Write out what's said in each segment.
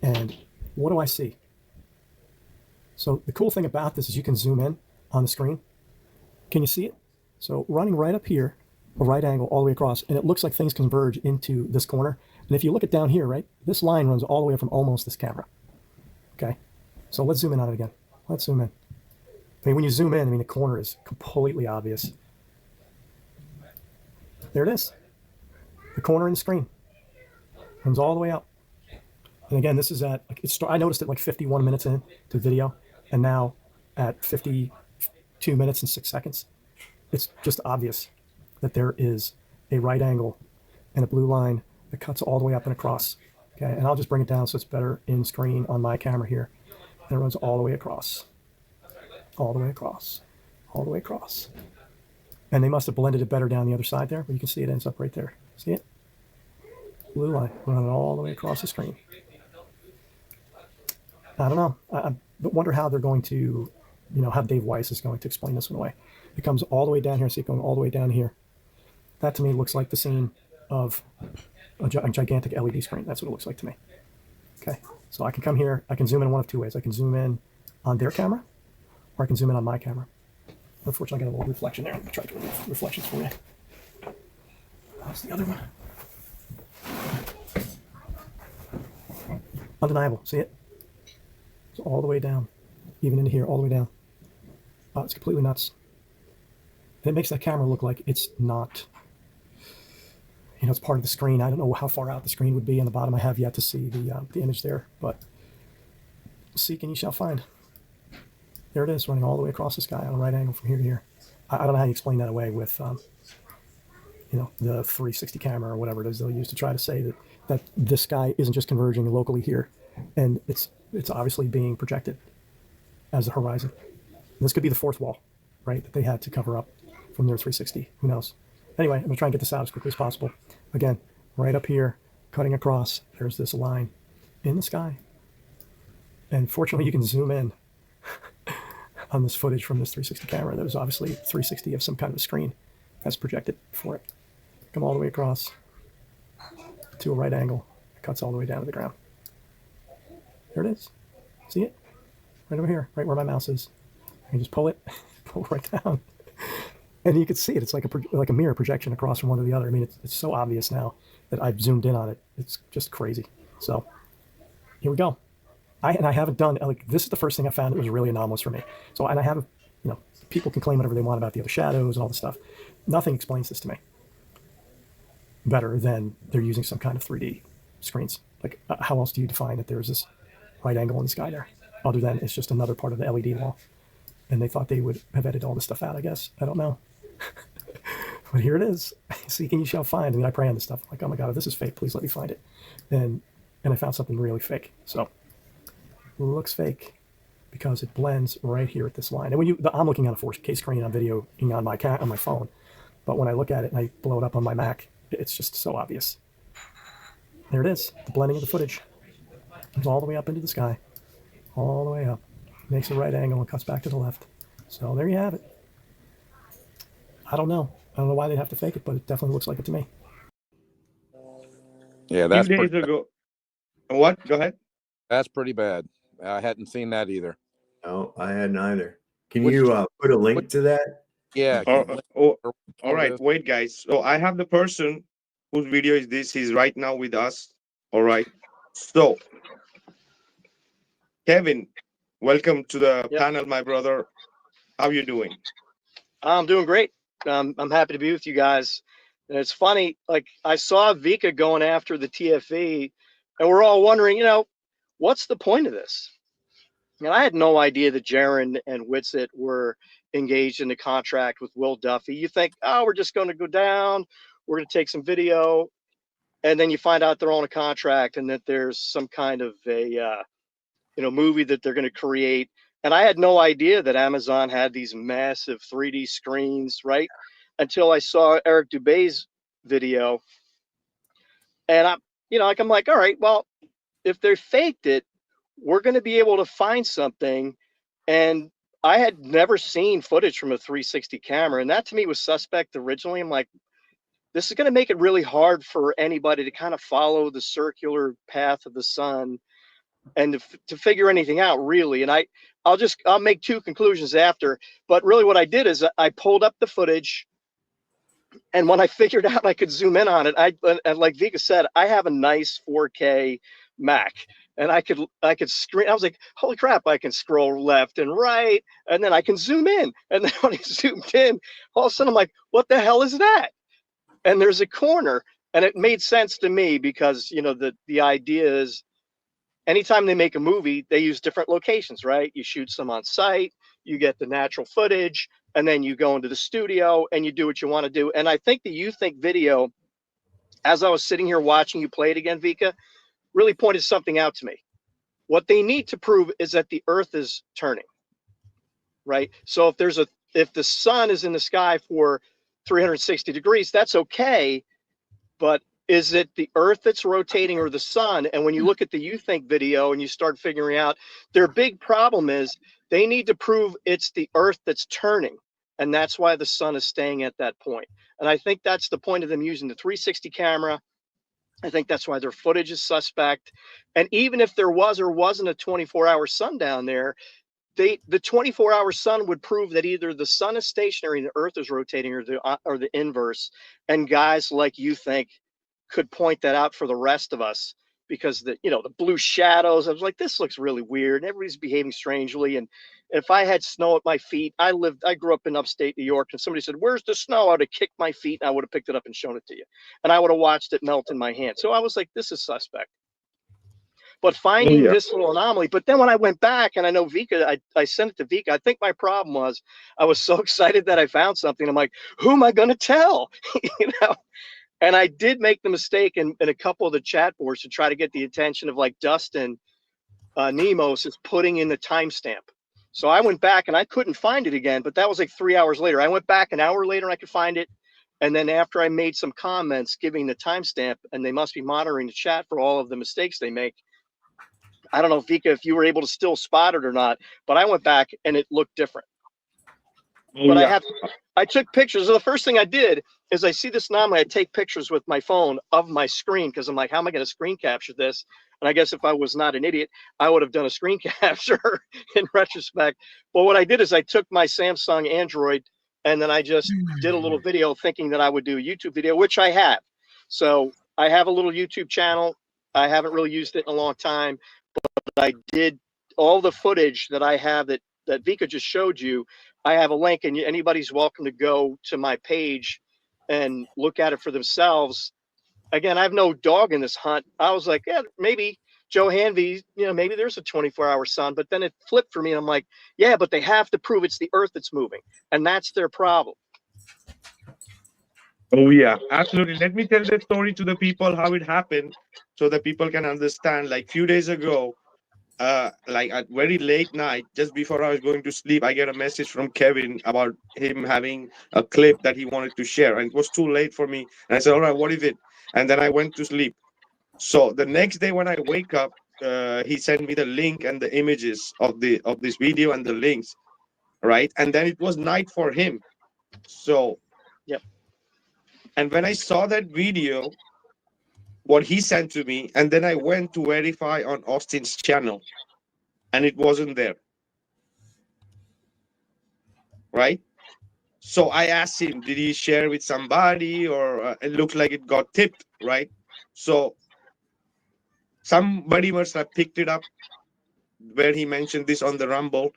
And what do I see? So the cool thing about this is you can zoom in on the screen. Can you see it? So running right up here, a right angle all the way across, and it looks like things converge into this corner. And if you look at down here, right, this line runs all the way from almost this camera. Okay, so let's zoom in on it again. Let's zoom in. I mean, when you zoom in, I mean, the corner is completely obvious. There it is. The corner in the screen runs all the way out. And again, this is at, I noticed it like 51 minutes into the video, and now at 52 minutes and 6 seconds, it's just obvious that there is a right angle and a blue line that cuts all the way up and across. Okay, and I'll just bring it down so it's better in screen on my camera here. And it runs all the way across, all the way across, all the way across. And they must have blended it better down the other side there, but you can see it ends up right there. See it? Blue line running all the way across the screen. I don't know. I wonder how they're going to, how Dave Weiss is going to explain this one away. It comes all the way down here. See it going all the way down here. That to me looks like the scene of a gigantic LED screen. That's what it looks like to me. Okay, so I can come here. I can zoom in one of two ways. I can zoom in on their camera, or I can zoom in on my camera. Unfortunately, I got a little reflection there. I'm going to try to remove reflections for you. That's the other one. Undeniable. See it? It's all the way down, even into here, all the way down. Oh, it's completely nuts. And it makes that camera look like it's not, it's part of the screen. I don't know how far out the screen would be. On the bottom, I have yet to see the image there, but seek and you shall find. There it is, running all the way across the sky on a right angle from here to here. I don't know how you explain that away with, the 360 camera or whatever it is they'll use to try to say that this sky isn't just converging locally here, and it's obviously being projected as the horizon. And this could be the fourth wall, right, that they had to cover up from their 360. Who knows? Anyway, I'm going to try and get this out as quickly as possible. Again, right up here, cutting across, there's this line in the sky. And fortunately, you can zoom in on this footage from this 360 camera. That was obviously 360 of some kind of a screen that's projected for it. Come all the way across to a right angle. It cuts all the way down to the ground. There it is. See it? Right over here, right where my mouse is. I can just pull it, pull it right down. And you can see it. It's like a mirror projection across from one to the other. I mean, it's so obvious now that I've zoomed in on it. It's just crazy. So here we go. I haven't done, this is the first thing I found that was really anomalous for me. So, and I haven't, people can claim whatever they want about the other shadows and all this stuff. Nothing explains this to me better than they're using some kind of 3D screens. Like, how else do you define that there's this right angle in the sky there, other than it's just another part of the LED wall? And they thought they would have edited all this stuff out, I guess. I don't know. But here it is. Seek and you shall find. I mean, I pray on this stuff. Like, oh my God, if this is fake, please let me find it. And I found something really fake. So it looks fake because it blends right here at this line. And when I'm looking at a 4K screen on video on my phone, but when I look at it and I blow it up on my Mac, it's just so obvious. There it is. The blending of the footage comes all the way up into the sky, all the way up, makes a right angle and cuts back to the left. So there you have it. I don't know why they'd have to fake it, but it definitely looks like it to me. Yeah, that's a few days ago. What? Go ahead. That's pretty bad. I hadn't seen that either. No, I hadn't either. Can you put a link to that? Yeah. All right. Wait, guys. So I have the person whose video is this. He's right now with us. All right. So, Kevin, welcome to the panel, my brother. How you doing? I'm doing great. I'm happy to be with you guys. And it's funny, like I saw Vikka going after the TFE, and we're all wondering, what's the point of this? And I had no idea that Jaron and Witsit were engaged in a contract with Will Duffy. You think, oh, we're just going to go down, we're going to take some video, and then you find out they're on a contract and that there's some kind of a movie that they're going to create. And I had no idea that Amazon had these massive 3D screens, right? Until I saw Eric Dubé's video. And I'm like, all right, well, if they faked it, we're going to be able to find something. And I had never seen footage from a 360 camera. And that to me was suspect originally. I'm like, this is going to make it really hard for anybody to kind of follow the circular path of the sun and to figure anything out really. And I'll make two conclusions after, but really what I did is I pulled up the footage, and when I figured out I could zoom in on it, and like Vikka said, I have a nice 4K Mac, and I could screen. I was like, holy crap, I can scroll left and right, and then I can zoom in. And then when I zoomed in, all of a sudden I'm like, what the hell is that? And there's a corner, and it made sense to me because, you know, the idea is anytime they make a movie, they use different locations, right? You shoot some on site, you get the natural footage, and then you go into the studio and you do what you want to do. And I think the You Think video, as I was sitting here watching you play it again, Vikka, really pointed something out to me. What they need to prove is that the Earth is turning, right? So if the sun is in the sky for 360 degrees, that's okay, but is it the Earth that's rotating or the sun? And when you look at the You Think video and you start figuring out, their big problem is they need to prove it's the Earth that's turning, and that's why the sun is staying at that point. And I think that's the point of them using the 360 camera. I think that's why their footage is suspect. And even if there was or wasn't a 24-hour sun down there, the 24-hour sun would prove that either the sun is stationary and the Earth is rotating, or the inverse. And guys like You Think could point that out for the rest of us, because the blue shadows, I was like, this looks really weird, and everybody's behaving strangely. And if I had snow at my feet, I grew up in upstate New York, and somebody said, where's the snow? I would have kicked my feet and I would have picked it up and shown it to you, and I would have watched it melt in my hand. So I was like, this is suspect. But finding this little anomaly, but then when I went back, and I know Vikka, I sent it to Vikka. I think my problem was I was so excited that I found something. I'm like, who am I going to tell? And I did make the mistake in a couple of the chat boards to try to get the attention of, like, Dustin Nemos is putting in the timestamp. So I went back and I couldn't find it again, but that was like 3 hours later. I went back an hour later and I could find it. And then after I made some comments giving the timestamp, and they must be monitoring the chat for all of the mistakes they make. I don't know, Vikka, if you were able to still spot it or not, but I went back and it looked different. I took pictures. So the first thing I did is I see this anomaly. I take pictures with my phone of my screen, because I'm like, how am I going to screen capture this? And I guess if I was not an idiot, I would have done a screen capture in retrospect. But what I did is I took my Samsung Android, and then I just did a little video thinking that I would do a YouTube video, which I have. So I have a little YouTube channel. I haven't really used it in a long time, but I did all the footage that I have that Vikka just showed you. I have a link, and anybody's welcome to go to my page and look at it for themselves. Again, I have no dog in this hunt. I was like, yeah, maybe Joe Hanvey, maybe there's a 24-hour sun, but then it flipped for me, and I'm like, yeah, but they have to prove it's the Earth that's moving, and that's their problem. Oh yeah, absolutely. Let me tell the story to the people how it happened, so that people can understand. Like, few days ago, like at very late night, just before I was going to sleep, I get a message from Kevin about him having a clip that he wanted to share, and it was too late for me. And I said, all right, what is it? And then I went to sleep. So the next day when I wake up, he sent me the link and the images of this video and the links, right? And then it was night for him. So yep. And when I saw that video, what he sent to me, and then I went to verify on Austin's channel, and it wasn't there, right? So I asked him, did he share with somebody, or it looked like it got tipped, right? So somebody must have picked it up where he mentioned this on the Rumble,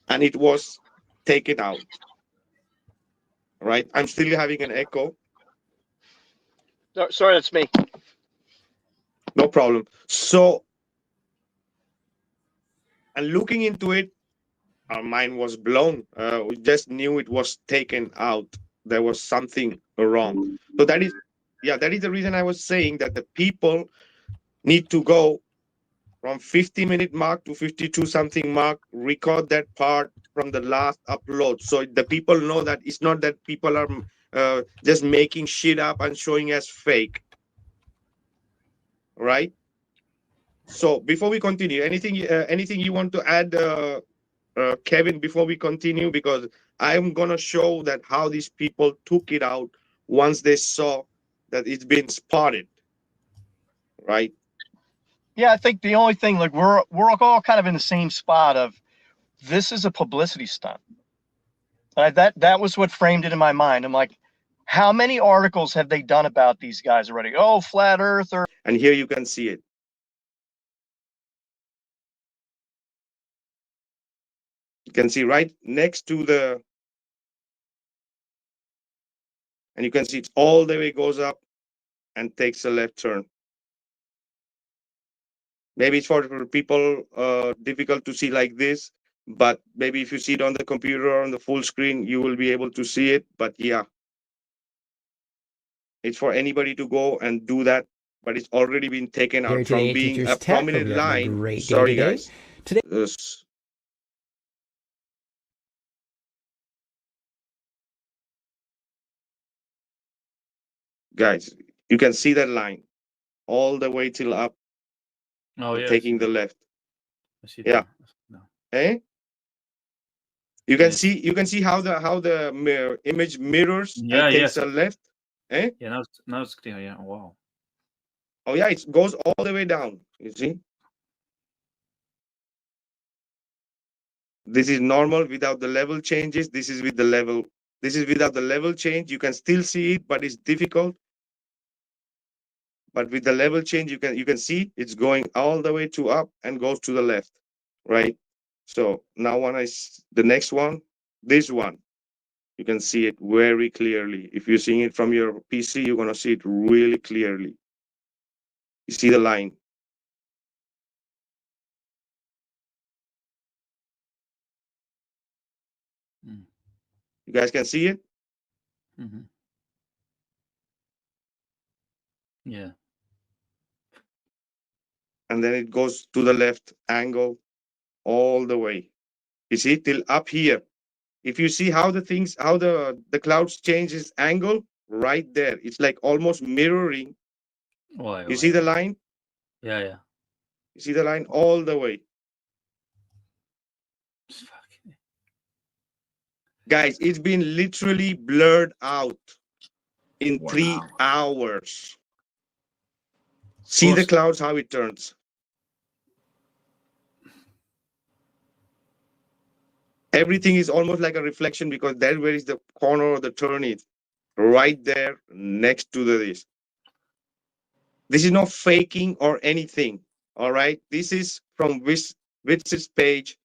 and it was taken out, right? I'm still having an echo. Sorry, that's me. No problem. So, and looking into it, our mind was blown. We just knew it was taken out. There was something wrong. So that is the reason I was saying that the people need to go from 50-minute mark to 52 something mark, record that part from the last upload, so the people know that it's not that people are just making shit up and showing as fake, right? So before we continue, anything you want to add, Kevin, before we continue? Because I'm gonna show that how these people took it out once they saw that it's been spotted, right? Yeah, I think the only thing, like, we're all kind of in the same spot of this is a publicity stunt. That was what framed it in my mind. I'm like, how many articles have they done about these guys already? Oh, flat earther. And here you can see it. You can see right next to the, and you can see it's all the way goes up and takes a left turn. Maybe it's for people difficult to see like this, but maybe if you see it on the computer or on the full screen, you will be able to see it. But yeah, it's for anybody to go and do that, but it's already been taken Here out from today, being Teachers a Tech. Hope prominent you're having a line. great day Sorry, today. guys. Today, Yes. Guys, you can see that line all the way till up, Oh yeah, taking the left. I see Yeah. that. No. Eh? You can Yes. see how the image mirrors Yeah, and takes yes. a left. Eh? Yeah, now it's clear. Yeah. Wow. Oh yeah, it goes all the way down. You see? This is normal without the level changes. This is with the level. This is without the level change. You can still see it, but it's difficult. But with the level change, you can see it's going all the way to up and goes to the left, right? So now the next one, this one, you can see it very clearly. If you're seeing it from your PC, you're gonna see it really clearly. You see the line. Mm. You guys can see it? Mm-hmm. Yeah. And then it goes to the left angle all the way. You see till up here. If you see how the clouds changes angle right there, it's like almost mirroring. Why? You see the line? Yeah, yeah. You see the line all the way. Fuck. Guys, it's been literally blurred out in Wow. 3 hours. See the Course. clouds, how it turns. Everything is almost like a reflection because that's where is the corner of the turn is. Right there next to this. This is not faking or anything. All right. This is from Witsit's page,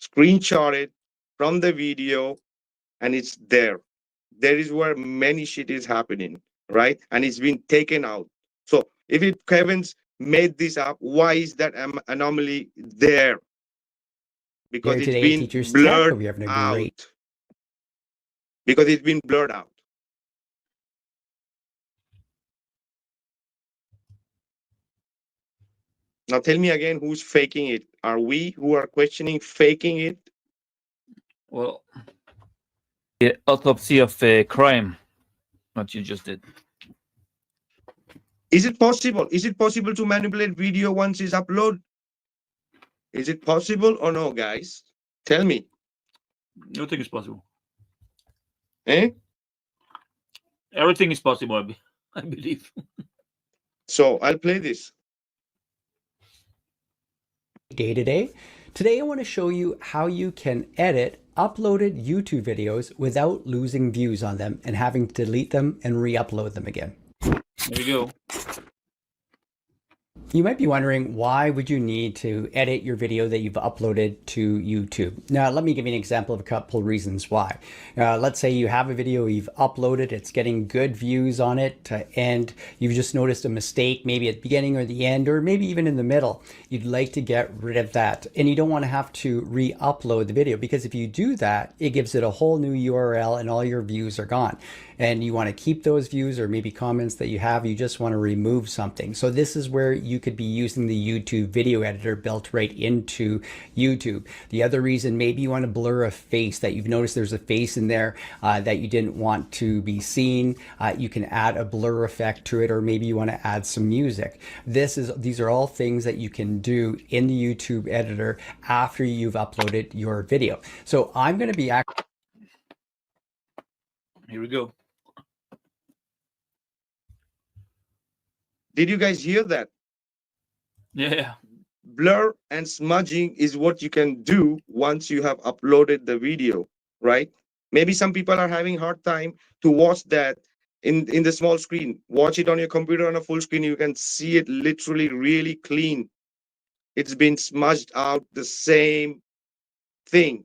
screenshotted from the video, and it's there. There is where many shit is happening, right? And it's been taken out. So if Kevin's made this up, why is that anomaly there? Because here it's today, been Teachers Tech. blurred Hope you're having a out. great. Because it's been blurred out. Now tell me again, who's faking it? Are we who are questioning faking it? Well, the autopsy of crime, what you just did. Is it possible? Is it possible to manipulate video once it's uploaded? Is it possible or no, guys? Tell me. Everything is possible. Eh? Everything is possible, I believe. So I'll play this. Day today. Today I want to show you how you can edit uploaded YouTube videos without losing views on them and having to delete them and re-upload them again. There we go. You might be wondering, why would you need to edit your video that you've uploaded to YouTube? Now, let me give you an example of a couple reasons why. Let's say you have a video you've uploaded, it's getting good views on it, and you've just noticed a mistake, maybe at the beginning or the end, or maybe even in the middle. You'd like to get rid of that, and you don't want to have to re-upload the video, because if you do that, it gives it a whole new URL and all your views are gone. And you want to keep those views or maybe comments that you have, you just want to remove something. So this is where you could be using the YouTube video editor built right into YouTube. The other reason, maybe you want to blur a face that you've noticed there's a face in there that you didn't want to be seen. You can add a blur effect to it, or maybe you want to add some music. These are all things that you can do in the YouTube editor after you've uploaded your video. So I'm going to be Here we go. Did you guys hear that? Yeah. Blur and smudging is what you can do once you have uploaded the video, right? Maybe some people are having hard time to watch that in the small screen. Watch it on your computer on a full screen. You can see it literally really clean. It's been smudged out the same thing.